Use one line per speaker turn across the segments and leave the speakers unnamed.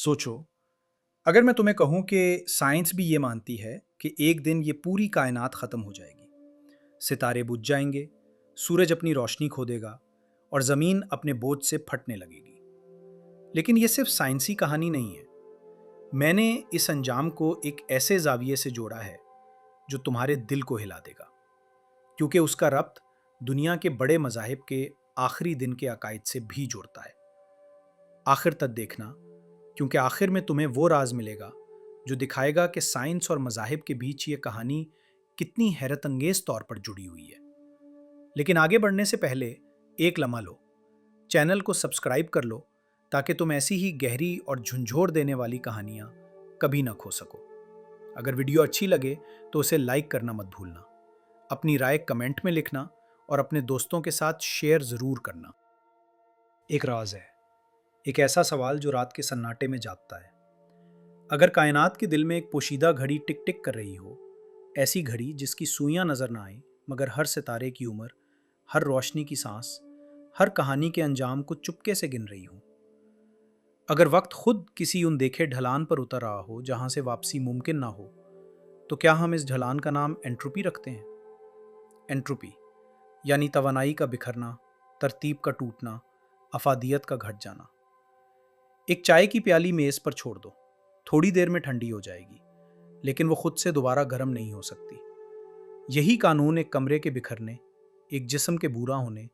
सोचो, अगर मैं तुम्हें कहूं कि साइंस भी ये मानती है कि एक दिन ये पूरी कायनात ख़त्म हो जाएगी, सितारे बुझ जाएंगे, सूरज अपनी रोशनी खो देगा और ज़मीन अपने बोझ से फटने लगेगी। लेकिन ये सिर्फ साइंसी कहानी नहीं है। मैंने इस अंजाम को एक ऐसे जाविये से जोड़ा है जो तुम्हारे दिल को हिला देगा, क्योंकि उसका रब्त दुनिया के बड़े मज़ाहिब के आखिरी दिन के अकायद से भी जुड़ता है। आखिर तक देखना, क्योंकि आखिर में तुम्हें वो राज मिलेगा जो दिखाएगा कि साइंस और मज़ाहिब के बीच ये कहानी कितनी हैरत अंगेज तौर पर जुड़ी हुई है। लेकिन आगे बढ़ने से पहले एक लम्हा लो, चैनल को सब्सक्राइब कर लो, ताकि तुम ऐसी ही गहरी और झंझोड़ देने वाली कहानियां कभी ना खो सको। अगर वीडियो अच्छी लगे तो उसे लाइक करना मत भूलना, अपनी राय कमेंट में लिखना और अपने दोस्तों के साथ शेयर ज़रूर करना। एक राज है, एक ऐसा सवाल जो रात के सन्नाटे में जागता है। अगर कायनात के दिल में एक पोशीदा घड़ी टिक टिक कर रही हो, ऐसी घड़ी जिसकी सुइयां नजर ना आए, मगर हर सितारे की उम्र, हर रोशनी की सांस, हर कहानी के अंजाम को चुपके से गिन रही हो। अगर वक्त खुद किसी उन देखे ढलान पर उतर रहा हो जहां से वापसी मुमकिन ना हो, तो क्या हम इस ढलान का नाम एंट्रोपी रखते हैं? एंट्रोपी यानी तवानाई का बिखरना, तरतीब का टूटना, अफादियत का घट जाना। एक चाय की प्याली मेज पर छोड़ दो, थोड़ी देर में ठंडी हो जाएगी, लेकिन वो खुद से दोबारा गर्म नहीं हो सकती। यही कानून एक कमरे के बिखरने, एक जिस्म के बूरा होने,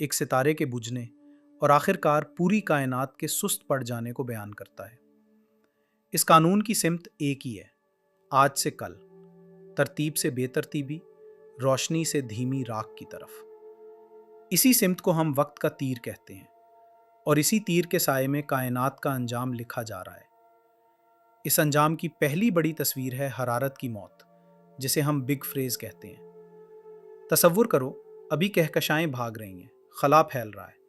एक सितारे के बुझने और आखिरकार पूरी कायनात के सुस्त पड़ जाने को बयान करता है। इस कानून की सिमत एक ही है, आज से कल, तरतीब से बेतरतीबी, रोशनी से धीमी राख की तरफ। इसी सिमत को हम वक्त का तीर कहते हैं, और इसी तीर के साए में कायनात का अंजाम लिखा जा रहा है। इस अंजाम की पहली बड़ी तस्वीर है हरारत की मौत, जिसे हम बिग फ्रेज कहते हैं। तसव्वुर करो, अभी कहकशाएं भाग रही हैं, खला फैल रहा है।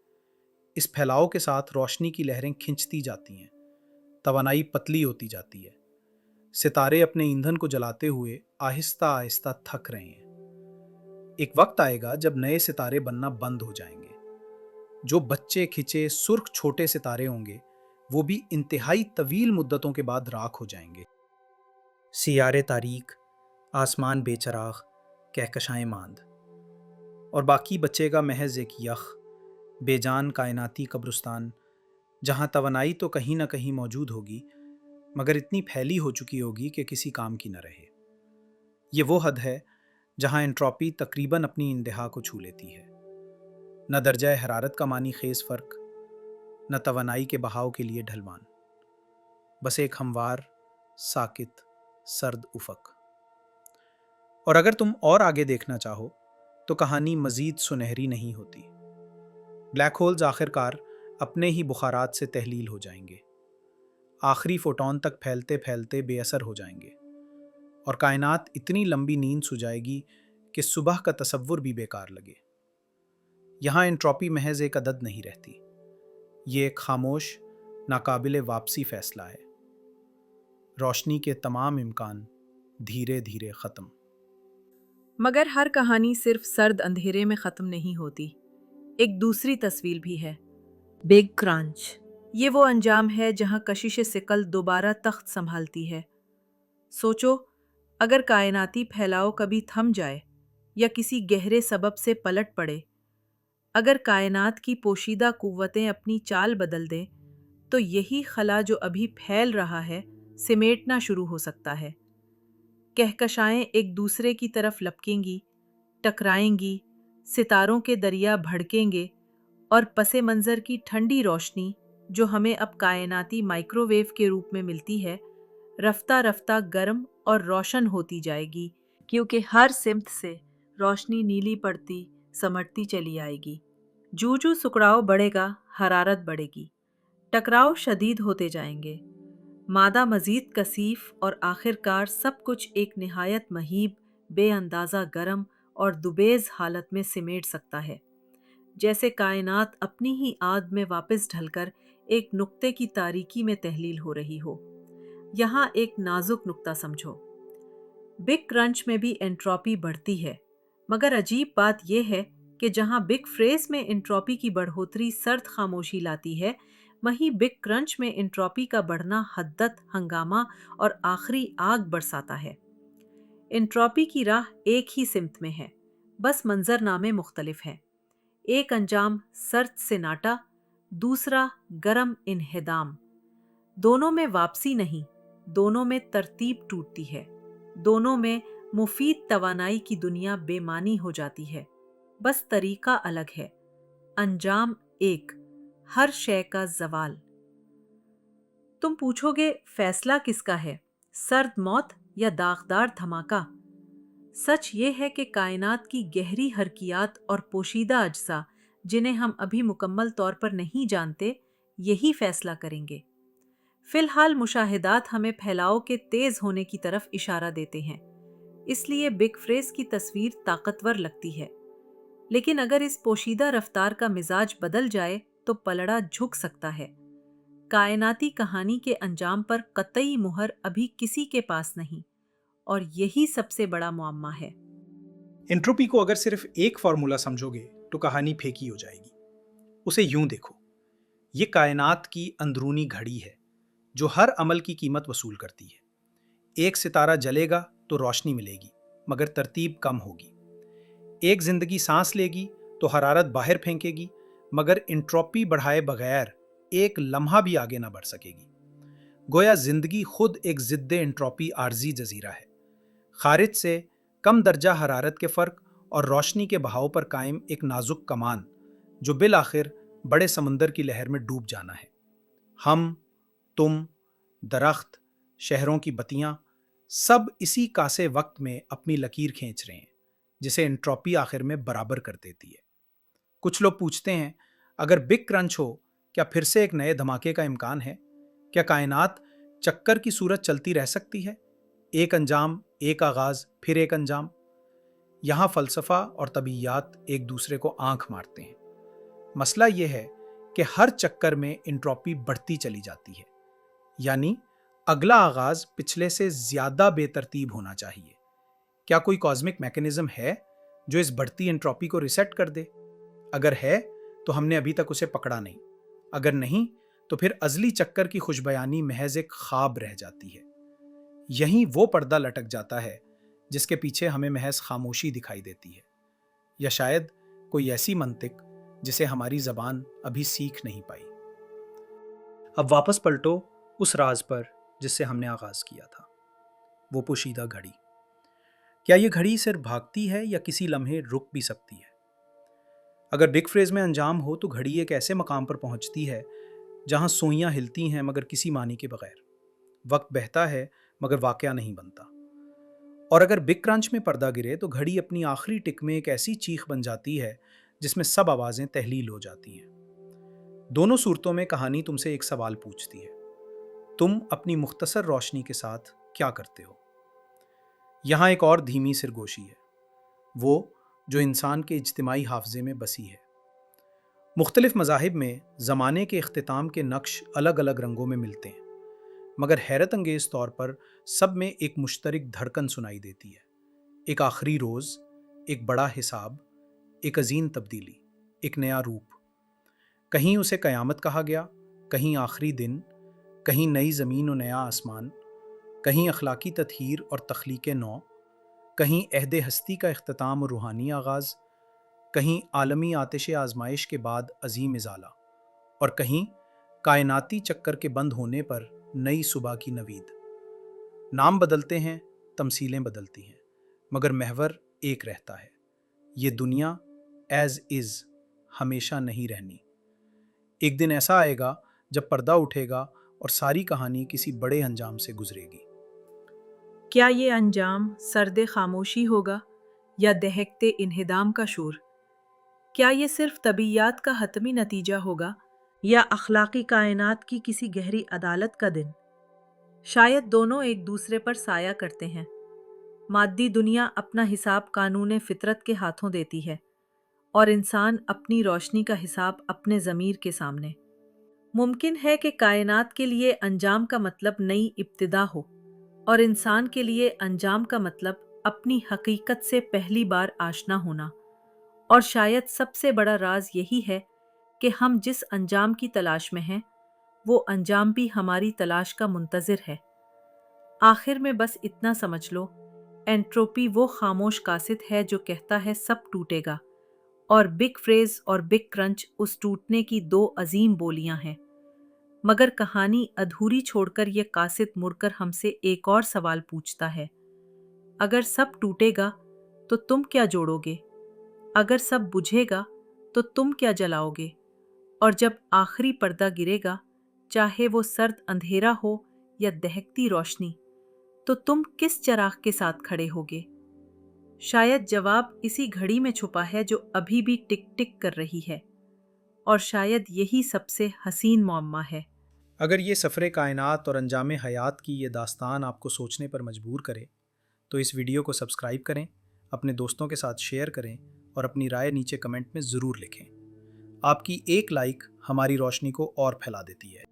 इस फैलाव के साथ रोशनी की लहरें खिंचती जाती हैं, तवानाई पतली होती जाती है, सितारे अपने ईंधन को जलाते हुए आहिस्ता आहिस्ता थक रहे हैं। एक वक्त आएगा जब नए सितारे बनना बंद हो जाएंगे। जो बच्चे खिंचे सुर्ख छोटे सितारे होंगे, वो भी इंतहाई तवील मुद्दतों के बाद राख हो जाएंगे। सियारे तारीक, आसमान बेचराग, कहकशाएं मांद, और बाकी बचेगा महज एक यख, बेजान कायनाती कब्रिस्तान, जहां तवानाई तो कहीं ना कहीं मौजूद होगी, मगर इतनी फैली हो चुकी होगी कि किसी काम की न रहे। ये वो हद है जहां एंट्रोपी तकरीबन अपनी इंतहा को छू लेती है। न दर्जा हरारत का मानी खेज फर्क, न तवानाई के बहाव के लिए ढलवान, बस एक हमवार, साकित, सर्द उफक। और अगर तुम और आगे देखना चाहो तो कहानी मजीद सुनहरी नहीं होती। ब्लैक होल्स आखिरकार अपने ही बुखारात से तहलील हो जाएंगे, आखिरी फोटोन तक फैलते फैलते बेअसर हो जाएंगे, और कायनात इतनी लंबी नींद सो जाएगी कि सुबह का तसव्वुर भी बेकार लगे। यहाँ एंट्रोपी महज एक अदद नहीं रहती, ये एक खामोश, नाकाबिले वापसी फैसला है। रोशनी के तमाम इम्कान धीरे धीरे ख़त्म।
मगर हर कहानी सिर्फ सर्द अंधेरे में ख़त्म नहीं होती। एक दूसरी तस्वीर भी है, बिग क्रंच। ये वो अंजाम है जहां कशिश सिकल दोबारा तख्त संभालती है। सोचो, अगर कायनाती फैलाव कभी थम जाए या किसी गहरे सबब से पलट पड़े, अगर कायनात की पोशीदा कुव्वतें अपनी चाल बदल दें, तो यही खला जो अभी फैल रहा है सिमेटना शुरू हो सकता है। कहकशाएं एक दूसरे की तरफ लपकेंगी, टकराएंगी, सितारों के दरिया भड़केंगे, और पसे मंजर की ठंडी रोशनी जो हमें अब कायनाती माइक्रोवेव के रूप में मिलती है, रफ्ता रफ्ता गर्म और रोशन होती जाएगी, क्योंकि हर सिमत से रोशनी नीली पड़ती समटती चली आएगी। जू जू सुकड़ाव बढ़ेगा, हरारत बढ़ेगी, टकराव शदीद होते जाएंगे, मादा मजीद कसीफ, और आखिरकार सब कुछ एक निहायत महीब, बेअंदाज़ा गर्म और दुबेज हालत में सिमेट सकता है, जैसे कायनात अपनी ही आद में वापस ढलकर एक नुक्ते की तारीकी में तहलील हो रही हो। यहाँ एक नाजुक नुक्ता समझो, बिग क्रंच में भी एंट्रोपी बढ़ती है, मगर अजीब बात यह है कि जहाँ बिग फ्रेज में एंट्रोपी की बढ़ोतरी सर्द खामोशी लाती है, वहीं बिग क्रंच में इंट्रोपी का बढ़ना हद्दत, हंगामा और आखिरी आग बरसाता है। इंट्रोपी की राह एक ही सिमत में है, बस मंजरनामे मुख्तलिफ हैं। एक अंजाम सर्द सिनाटा, दूसरा गरम इन्हेदाम। दोनों में वापसी नहीं, दोनों में तरतीब टूटती है, दोनों में मुफीद तवानाई की दुनिया बेमानी हो जाती है। बस तरीका अलग है। अंजाम एक, हर शय का जवाल। तुम पूछोगे फैसला किसका है, सर्द मौत या दागदार धमाका? सच ये है कि कायनात की गहरी हरकियात और पोशीदा अज्जा, जिन्हें हम अभी मुकम्मल तौर पर नहीं जानते, यही फैसला करेंगे। फिलहाल मुशाहिदात हमें फैलाव के तेज होने की तरफ इशारा देते हैं, इसलिए बिग फ्रेज की तस्वीर ताकतवर लगती है। लेकिन अगर इस पोशीदा रफ्तार का मिजाज बदल जाए तो पलड़ा झुक सकता है। कायनाती कहानी के अंजाम पर कतई मुहर अभी किसी के पास नहीं, और यही सबसे बड़ा मुअम्मा है।
एंट्रोपी को अगर सिर्फ एक फॉर्मूला समझोगे तो कहानी फेंकी हो जाएगी। उसे यूं देखो, ये कायनात की अंदरूनी घड़ी है जो हर अमल की कीमत वसूल करती है। एक सितारा जलेगा तो रोशनी मिलेगी, मगर तरतीब कम होगी। एक जिंदगी सांस लेगी तो हरारत बाहर फेंकेगी, मगर इंट्रोपी बढ़ाए बगैर एक लम्हा भी आगे ना बढ़ सकेगी। गोया जिंदगी खुद एक जिद्दे इंट्रोपी आर्जी जजीरा है, खारिज से कम दर्जा हरारत के फ़र्क और रोशनी के बहाव पर कायम एक नाजुक कमान, जो बिल आखिर बड़े समंदर की लहर में डूब जाना है। हम, तुम, दरख्त, शहरों की बत्तियां, सब इसी कासे वक्त में अपनी लकीर खींच रहे हैं, जिसे इंट्रोपी आखिर में बराबर कर देती है। कुछ लोग पूछते हैं, अगर बिग क्रंच हो, क्या फिर से एक नए धमाके का इम्कान है? क्या कायनात चक्कर की सूरत चलती रह सकती है? एक अंजाम, एक आगाज, फिर एक अंजाम। यहां फलसफा और तबीयत एक दूसरे को आंख मारते हैं। मसला यह है कि हर चक्कर में इंट्रोपी बढ़ती चली जाती है, यानी अगला आगाज पिछले से ज्यादा बेतरतीब होना चाहिए। क्या कोई कॉस्मिक मैकेनिज्म है जो इस बढ़ती एंट्रोपी को रिसेट कर दे? अगर है तो हमने अभी तक उसे पकड़ा नहीं। अगर नहीं तो फिर अजली चक्कर की खुशबयानी महज एक ख्वाब रह जाती है। यहीं वो पर्दा लटक जाता है जिसके पीछे हमें महज खामोशी दिखाई देती है, या शायद कोई ऐसी मंतिक जिसे हमारी जबान अभी सीख नहीं पाई। अब वापस पलटो उस राज पर जिससे हमने आगाज किया था, वो पोशीदा घड़ी। क्या ये घड़ी सिर्फ भागती है या किसी लम्हे रुक भी सकती है? अगर बिग फ्रेज में अंजाम हो तो घड़ी एक ऐसे मकाम पर पहुंचती है जहां सुइयां हिलती हैं मगर किसी मानी के बगैर, वक्त बहता है मगर वाकया नहीं बनता। और अगर बिग क्रंच में पर्दा गिरे तो घड़ी अपनी आखिरी टिक में एक ऐसी चीख बन जाती है जिसमें सब आवाजें तहलील हो जाती हैं। दोनों सूरतों में कहानी तुमसे एक सवाल पूछती है, तुम अपनी मुख्तसर रोशनी के साथ क्या करते हो? यहां एक और धीमी सिरगोशी है, वो जो इंसान के इज्तिमाई हाफजे में बसी है। मुख्तलिफ मज़ाहिब में ज़माने के इख्तिताम के नक्श अलग अलग रंगों में मिलते हैं, मगर हैरत अंगेज़ तौर पर सब में एक मुश्तरक धड़कन सुनाई देती है। एक आखिरी रोज़, एक बड़ा हिसाब, एक अजीम तब्दीली, एक नया रूप। कहीं उसे क़यामत कहा गया, कहीं आखिरी दिन, कहीं नई ज़मीन और नया आसमान, कहीं अखलाकी तत्हीर और तख्लीक नौ, कहीं अहद हस्ती का इख्तिताम और रूहानी आगाज़, कहीं आलमी आतिश आजमाइश के बाद अजीम इजाला, और कहीं कायनाती चक्कर के बंद होने पर नई सुबह की नवीद। नाम बदलते हैं, तमसीलें बदलती हैं, मगर महवर एक रहता है, ये दुनिया एज इज़ हमेशा नहीं रहनी। एक दिन ऐसा आएगा जब पर्दा उठेगा और सारी कहानी किसी बड़े अंजाम से गुजरेगी।
क्या ये अंजाम सर्द खामोशी होगा या दहकते इन्हिदाम का शोर? क्या ये सिर्फ तबीयत का हतमी नतीजा होगा या अखलाकी कायनात की किसी गहरी अदालत का दिन? शायद दोनों एक दूसरे पर साया करते हैं। मादी दुनिया अपना हिसाब कानून फितरत के हाथों देती है, और इंसान अपनी रोशनी का हिसाब अपने ज़मीर के सामने। मुमकिन है कि कायनात के लिए अंजाम का मतलब नई इब्तिदा हो, और इंसान के लिए अंजाम का मतलब अपनी हकीकत से पहली बार आशना होना। और शायद सबसे बड़ा राज यही है कि हम जिस अंजाम की तलाश में हैं, वो अंजाम भी हमारी तलाश का मुंतज़िर है। आखिर में बस इतना समझ लो, एंट्रोपी वो खामोश कासिद है जो कहता है सब टूटेगा, और बिग फ्रेज और बिग क्रंच उस टूटने की दो अजीम बोलियां हैं। मगर कहानी अधूरी छोड़कर ये कासिद मुड़कर हमसे एक और सवाल पूछता है, अगर सब टूटेगा तो तुम क्या जोड़ोगे? अगर सब बुझेगा तो तुम क्या जलाओगे? और जब आखिरी पर्दा गिरेगा, चाहे वो सर्द अंधेरा हो या दहकती रोशनी, तो तुम किस चिराग के साथ खड़े होगे? शायद जवाब इसी घड़ी में छुपा है जो अभी भी टिक टिक कर रही है, और शायद यही सबसे हसीन मौम्मा है।
अगर ये सफ़र कायनात और अंजाम हयात की ये दास्तान आपको सोचने पर मजबूर करे, तो इस वीडियो को सब्सक्राइब करें, अपने दोस्तों के साथ शेयर करें और अपनी राय नीचे कमेंट में ज़रूर लिखें। आपकी एक लाइक हमारी रोशनी को और फैला देती है।